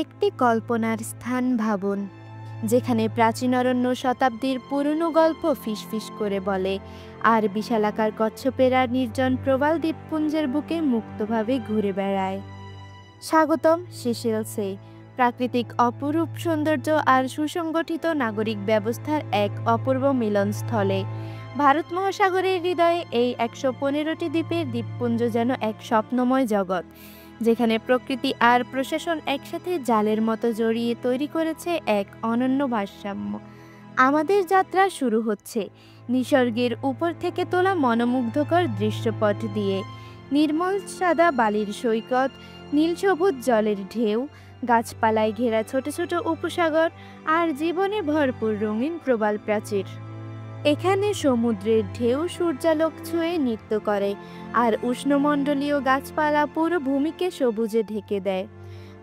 একটি কল্পনার স্থান ভাবুন, যেখানে প্রাচীন অরণ্য শতাব্দীর পুরনো গল্প ফিসফিস করে বলে, আর বিশালাকার কচ্ছপেরা নির্জন প্রবাল দ্বীপপুঞ্জের বুকে মুক্তভাবে ঘুরে বেড়ায়। স্বাগতম সিশেলসে, প্রাকৃতিক অপরূপ সৌন্দর্য আর সুসংগঠিত নাগরিক ব্যবস্থার এক অপূর্ব মিলনস্থলে। ভারত মহাসাগরের হৃদয়ে এই ১১৫টি দ্বীপের দ্বীপপুঞ্জ যেন এক স্বপ্নময় জগৎ, যেখানে প্রকৃতি আর প্রশাসন একসাথে জালের মতো জড়িয়ে তৈরি করেছে এক অনন্য ভারসাম্য। আমাদের যাত্রা শুরু হচ্ছে নিসর্গের উপর থেকে তোলা মনোমুগ্ধকর দৃশ্যপট দিয়ে। নির্মল সাদা বালির সৈকত, নীল সবুজ জলের ঢেউ, গাছপালায় ঘেরা ছোট ছোট উপসাগর আর জীবনে ভরপুর রঙিন প্রবাল প্রাচীর। এখানে সমুদ্রের ঢেউ সূর্যালোক ছুঁয়ে নৃত্য করে, আর উষ্ণমণ্ডলীয় গাছপালা পুরো ভূমিকে সবুজে ঢেকে দেয়।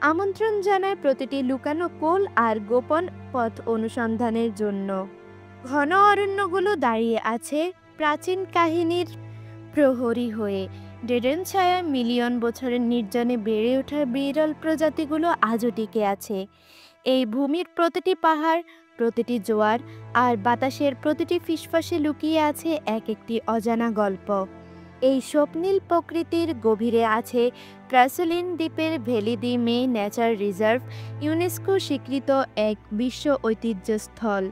আমন্ত্রণ জানায় প্রতিটি লুকানো কোল আর গোপন পথ অনুসন্ধানের জন্য। ঘন অরণ্যগুলো দাঁড়িয়ে আছে প্রাচীন কাহিনীর প্রহরী হয়ে। ডেডেন ছায়ায় মিলিয়ন বছরের নির্জনে বেড়ে ওঠা বিরল প্রজাতিগুলো আজও টিকে আছে। এই ভূমির প্রতিটি পাহাড়, প্রতিটি জোয়ার আর বাতাসের প্রতিটি ফিসফাসে লুকিয়ে আছে এক একটি অজানা গল্প। এই স্বপ্নীল প্রকৃতির গভীরে আছে ক্রাসলিন দ্বীপের ভ্যালি দি মে নেচার রিজার্ভ, ইউনেস্কো স্বীকৃত এক বিশ্ব ঐতিহ্যস্থল।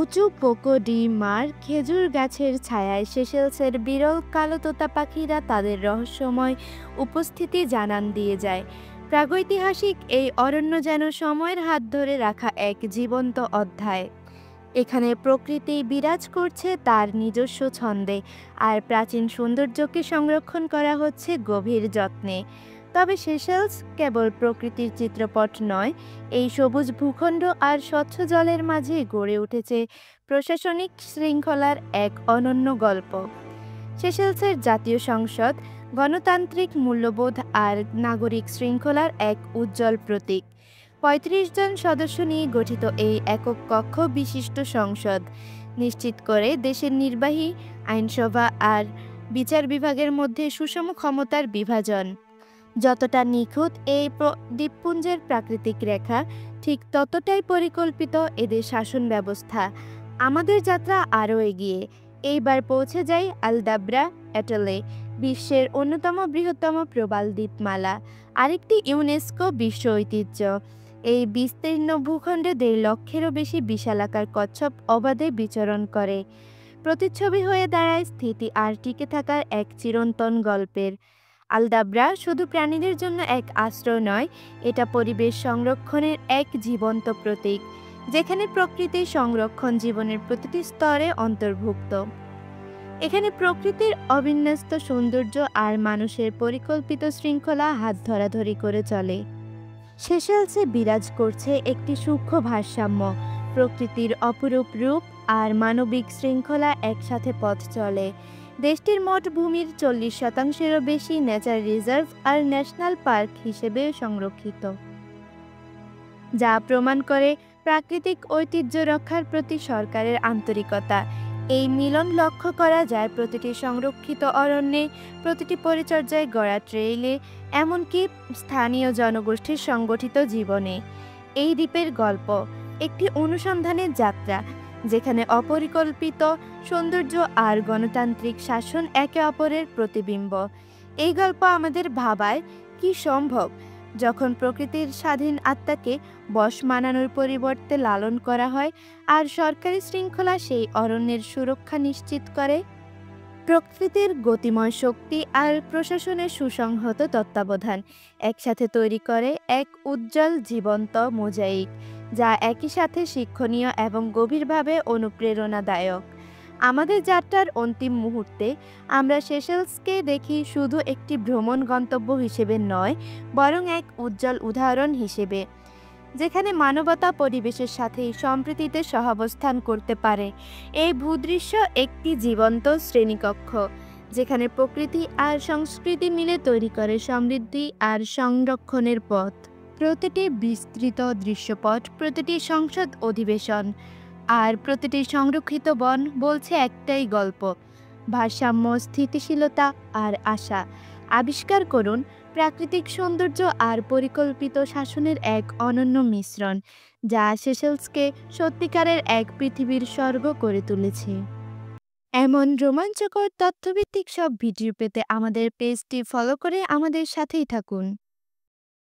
উঁচু পোকো ডি মার খেজুর গাছের ছায়ায় সেশেলসের বিরল কালো তোতা পাখিরা তাদের রহস্যময় উপস্থিতি জানান দিয়ে যায়। প্রাগৈতিহাসিক এই অরণ্য যেন সময়ের হাত ধরে রাখা এক জীবন্ত অধ্যায়। এখানে প্রকৃতি বিরাজ করছে তার নিজস্ব ছন্দে, আর প্রাচীন সৌন্দর্যকে সংরক্ষণ করা হচ্ছে গভীর যত্নে। তবে সেশেলস কেবল প্রকৃতির চিত্রপট নয়, এই সবুজ ভূখণ্ড আর স্বচ্ছ জলের মাঝে গড়ে উঠেছে প্রশাসনিক শৃঙ্খলার এক অনন্য গল্প। সেশেলসের জাতীয় সংসদ গণতান্ত্রিক মূল্যবোধ আর নাগরিক শৃঙ্খলার এক উজ্জ্বল প্রতীক। ৩৫ জন সদস্য নিয়ে গঠিত এই একক কক্ষ বিশিষ্ট সংসদ নিশ্চিত করে দেশের নির্বাহী, আইনসভা আর বিচার বিভাগের মধ্যে সুষম ক্ষমতার বিভাজন। যতটা নিখুঁত এই দ্বীপপুঞ্জের প্রাকৃতিক রেখা, ঠিক ততটাই পরিকল্পিত এদের শাসন ব্যবস্থা। আমাদের যাত্রা আরও এগিয়ে। এইবার পৌঁছে যাই আলদাব্রা অ্যাটলে, বিশ্বের অন্যতম বৃহত্তম প্রবাল দ্বীপমালা, আরেকটি ইউনেস্কো বিশ্ব ঐতিহ্য। এই বিস্তীর্ণ ভূখণ্ডে ১.৫ লক্ষেরও বেশি বিশালাকার কচ্ছপ অবাধে বিচরণ করে, প্রতিচ্ছবি হয়ে দাঁড়ায় স্থিতি আর টিকে থাকার এক চিরন্তন গল্পের। আলদাব্রা শুধু প্রাণীদের জন্য এক আশ্রয় নয়, এটা পরিবেশ সংরক্ষণের এক জীবন্ত প্রতীক, যেখানে প্রকৃতির সংরক্ষণ জীবনের প্রতিটি স্তরে অন্তর্ভুক্ত। এখানে প্রকৃতির অবিন্যস্ত সৌন্দর্য আর মানুষের পরিকল্পিত শৃঙ্খলা হাত ধরাধরি করে চলে। সেশেলসে বিরাজ করছে একটি সূক্ষ্ম ভারসাম্য, প্রকৃতির অপরূপ রূপ আর মানবিক শৃঙ্খলা একসাথে পথ চলে। দেশটির মোট ভূমির ৪০%-এরও বেশি নেচার রিজার্ভ আর ন্যাশনাল পার্ক হিসেবে সংরক্ষিত, যা প্রমাণ করে প্রাকৃতিক ঐতিহ্য রক্ষার প্রতি সরকারের আন্তরিকতা। এই মিলন লক্ষ্য করা যায় প্রতিটি সংরক্ষিত অরণ্যে, প্রতিটি পরিচর্যায় গড়া ট্রেইলে, এমনকি স্থানীয় জনগোষ্ঠীর সংগঠিত জীবনে। এই দ্বীপের গল্প একটি অনুসন্ধানের যাত্রা, যেখানে অপরিকল্পিত সৌন্দর্য আর গণতান্ত্রিক শাসন একে অপরের প্রতিবিম্ব। এই গল্প আমাদের ভাবায় কি সম্ভব যখন প্রকৃতির স্বাধীন আত্মাকে বশ মানানোর পরিবর্তে লালন করা হয়, আর সরকারি শৃঙ্খলা সেই অরণ্যের সুরক্ষা নিশ্চিত করে। প্রকৃতির গতিময় শক্তি আর প্রশাসনের সুসংহত তত্ত্বাবধান একসাথে তৈরি করে এক উজ্জ্বল জীবন্ত মোজাইক, যা একই সাথে শিক্ষণীয় এবং গভীরভাবে অনুপ্রেরণাদায়ক। আমাদের যাত্রার অন্তিম মুহূর্তে আমরা সেশেলসকে দেখি শুধু একটি ভ্রমণ গন্তব্য হিসেবে নয়, বরং এক উজ্জ্বল উদাহরণ হিসেবে, যেখানে মানবতা পরিবেশের সাথে সম্প্রীতিতে সহাবস্থান করতে পারে। এই ভূদৃশ্য একটি জীবন্ত শ্রেণীকক্ষ, যেখানে প্রকৃতি আর সংস্কৃতি মিলে তৈরি করে সমৃদ্ধি আর সংরক্ষণের পথ। প্রতিটি বিস্তৃত দৃশ্যপট, প্রতিটি সংসদ অধিবেশন আর প্রতিটি সংরক্ষিত বন বলছে একটাই গল্প: ভারসাম্য, স্থিতিশীলতা আর আশা। আবিষ্কার করুন প্রাকৃতিক সৌন্দর্য আর পরিকল্পিত শাসনের এক অনন্য মিশ্রণ, যা সেশেলসকে সত্যিকারের এক পৃথিবীর স্বর্গ করে তুলেছে। এমন রোমাঞ্চকর তথ্যভিত্তিক সব ভিডিও পেতে আমাদের পেজটি ফলো করে আমাদের সাথেই থাকুন।